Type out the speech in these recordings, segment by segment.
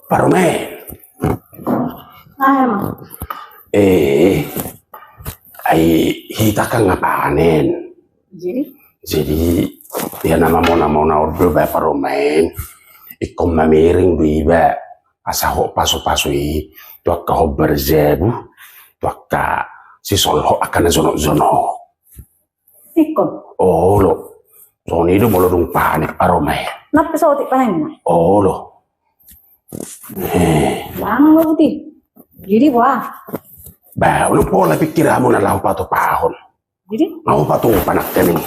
Parome. Ah, emang. Ay hita ka nga panen. Jadi ya nama na ordo ba paromen. Ikom mamiring duiba. Asaho paso tu akka hobbar zebu. Tu akka si solho akan zono. Ikon. Oh lo. Soni do molo dung panik parome. Napa sautik panen? Oh lo. Lang lo putih. Jadi wah. Ba, ulo pola pikiramu na lau pato pahon. Jadi? Mau pato panak kaning.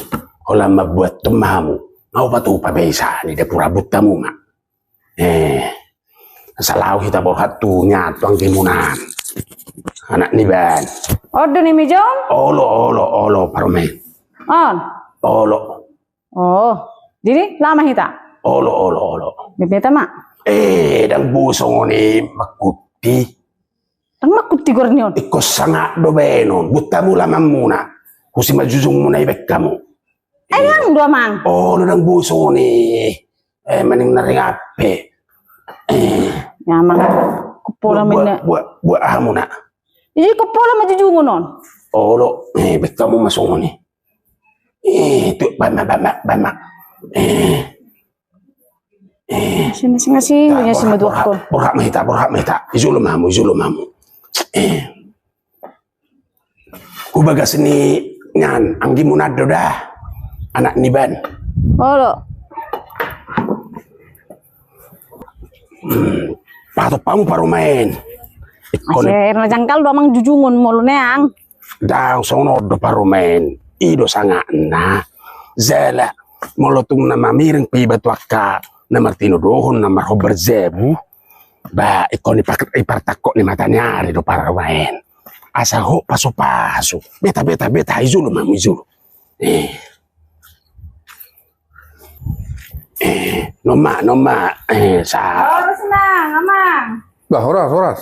Hola mabuat temamu. Mau pato pabesa ni de pura butamu ma. Salau kita bohat tu nyatong kimunan. Anak ni ban. Order nih Mijom? Olo parome. On. Olo. Oh. Jadi lama hita? Olo. Bebeta mak? Dan busong ni makuti. Ang makuti gornion. Iko sangat do benon. Butamu lamang muna. Kusi majujung muna ibek kamu. Ayang dua mang. Olo dan busong ni. Maning naring ape. Ya mang. Kupola minna. Buat amu na. Jadi kupola majujungon non. Olo. Ibek kamu masong ni. Tu bamak. Ngasih maduk ko. Borhak mahita. Izulu mamu. Kubagas ni nyan anggi munado dah. Anak ni ban. Olo. Pato pamu parumain. Asyir na jangkal do mang jujungon mo lo neang. Dang sono do parumain. Ido sangat na. Zela molotung na mamiring pi batu akka na Martino dohon na marhober zebu. Ba ikon ipartakok ni matanya do parumain. Asa ho paso. Beta izulu mamu izulu. Noma sa. Horas na, amang. Bah, horas.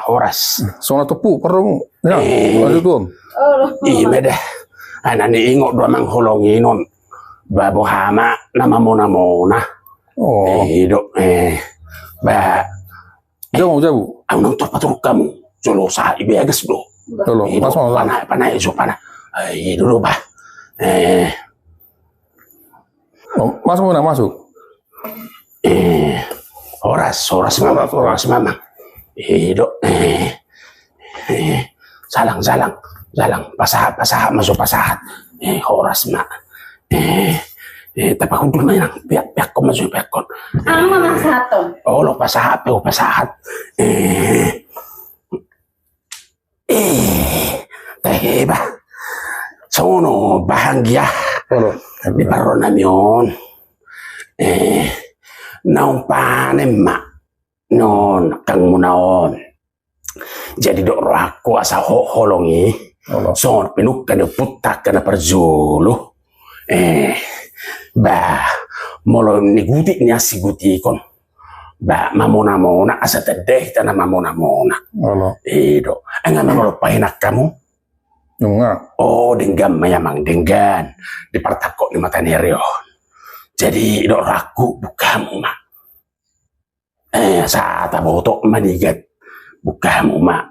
Horas. Sona tepu perlu. Ya, lanjut. Iya dah. Anak ni ingot dua mang holonginon. Babo hama nama mona. Oh. Ba. Jauh. Aku nonton patruk kamu. Jolo sa ibe agas bro. Jolo. Panai. Dulu bah. Masuk. Horas mama. Salang. Pasahat masuk pasahat. Horas mak. Tapi aku belum main pihak kau masuk pihak kon. Mama satu. Lo pasahat. Teheba. Sono bahagia. Di paronamion. Naon panen mak. Non kang munaon. Jadi dok roh aku asa holongi. Son penuk kana putak kana perzulu. Ba molo niguti ni asiguti kon. Ba mamona asa tedeh tanah mamona. Ido. Enggak molo pahinak kamu. Enggak. Oh, denggam mayamang denggan di partakok ni mata nerion. Jadi dok raku bukamu mak. Saat abotok manigat bukamu mak.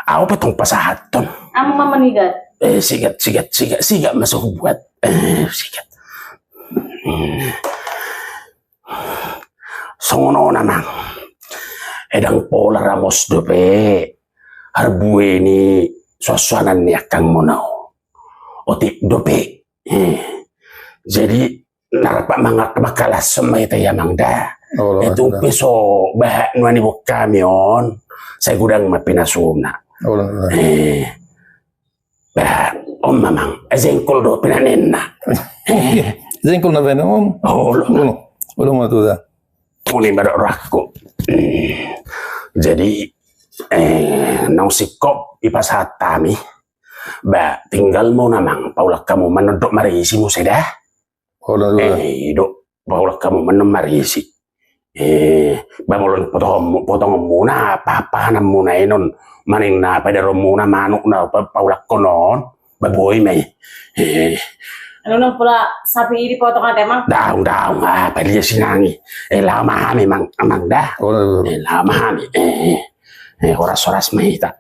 Aku petong pasahat ton. Amo manigat. Sigat masuk buat. Sigat. Sono namang. Edang pola ramos dope. Harbue ni suasana ni akang monao. Otik dope. Jadi narapak mangat bakalas semai tayamang dah. Itu peso bahak nuani kamion. Saya gudang mapinasuna. Bah, mamang, zengkol do pinanena. Zengkol na venom. Ulo mo tu dah. Muli badak raku. Jadi nang sikop ipasat kami. Ba tinggal mo namang paulak kamu menodok marisi mo sedah. Dok paulak kamu menem marisi. Bangolon potong muna apa nam muna inon maning na pada romuna manuk na paulak konon baboy may Ano pula sapi ini potong ate mang? Daung pwede sinangi. Lama memang amang dah. Ora. Lama oras-oras mahita.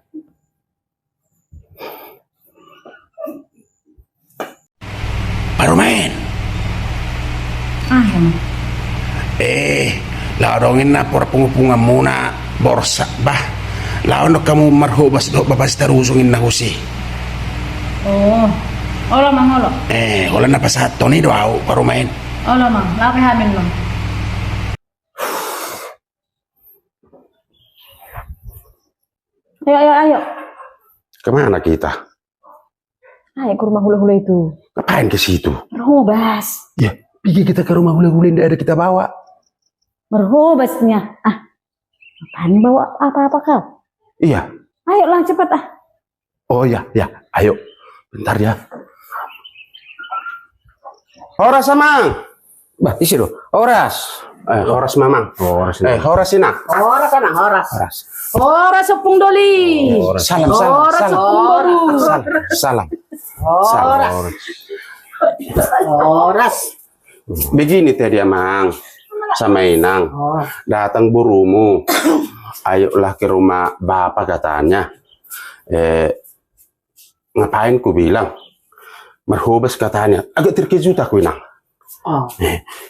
Parumen. Ah, ya mang. Laodongin na por pungupungan muna borsa bah. Laon kamu marhubas do babas tarusungin na husi. Oh. Ola mang ola. Wala na pasato ni do au parumen. Ola mang, laki hamin mang. Ayo. Kemana kita? Ayo ke rumah hula-hula itu. Ngapain ke situ? Merhobas. Ya, pergi kita ke rumah hule-hule yang ada kita bawa. Merhobasnya. Ah. Ngapain bawa apa-apa kau? Iya. Ayolah cepat ah. Oh ya, ayo. Bentar ya. Horas Mamang. Bah, isi do. Oras. Horas Mamang. Horas. Horas Ina. Horas anak, horas. Horas. Horas sepung doli. Salam. Horas. Begini tadi Mang. Sama Inang. Datang burumu. Ayolah ke rumah bapak katanya. Ngapain ku bilang? Merhobas katanya. Agak terkejut aku Inang.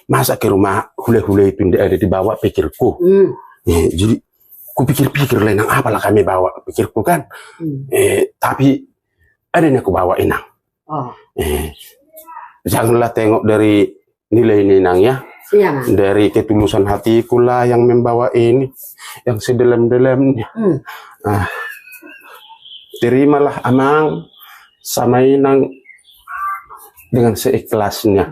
Masa ke rumah hule-hule itu tidak ada dibawa pikirku. Jadi ku pikir-pikir Lenang apalah kami bawa pikirku kan. Tapi ada yang aku bawa Inang. Janganlah tengok dari nilai Inang ya. Dari ketulusan hatiku lah yang membawa ini, yang sedalam-dalamnya. Terimalah Amang sama Inang dengan seikhlasnya.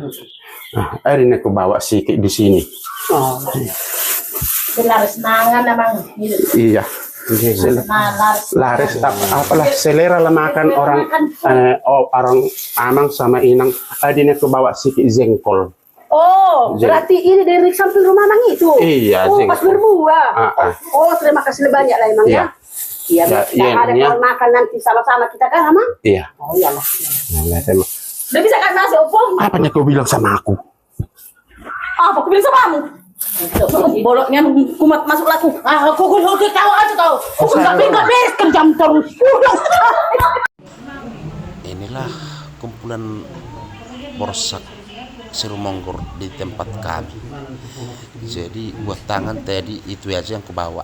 Hari ini aku bawa sikit di sini. Laris mangan Amang. Iya. Laris apalah selera lah makan orang Amang sama Inang. Hari ini aku bawa sikit jengkol. Oh, berarti ini dari samping rumah Mang itu? Iya, oh, pas berbuah. Oh, terima kasih banyak lah emang ya. Iya, ada kawan makan nanti sama-sama kita kan, Amang? Iya. Oh, iyalah. Udah bisa kan nasi opong? Apanya kau bilang sama aku? Apa aku bilang sama kamu? Bolotnya kumat masuk laku. Aku tahu aja kau. Aku nggak beres kerjam terus. Inilah kumpulan borsak Sirumonggor di tempat kami. Jadi buat tangan tadi itu aja yang kubawa.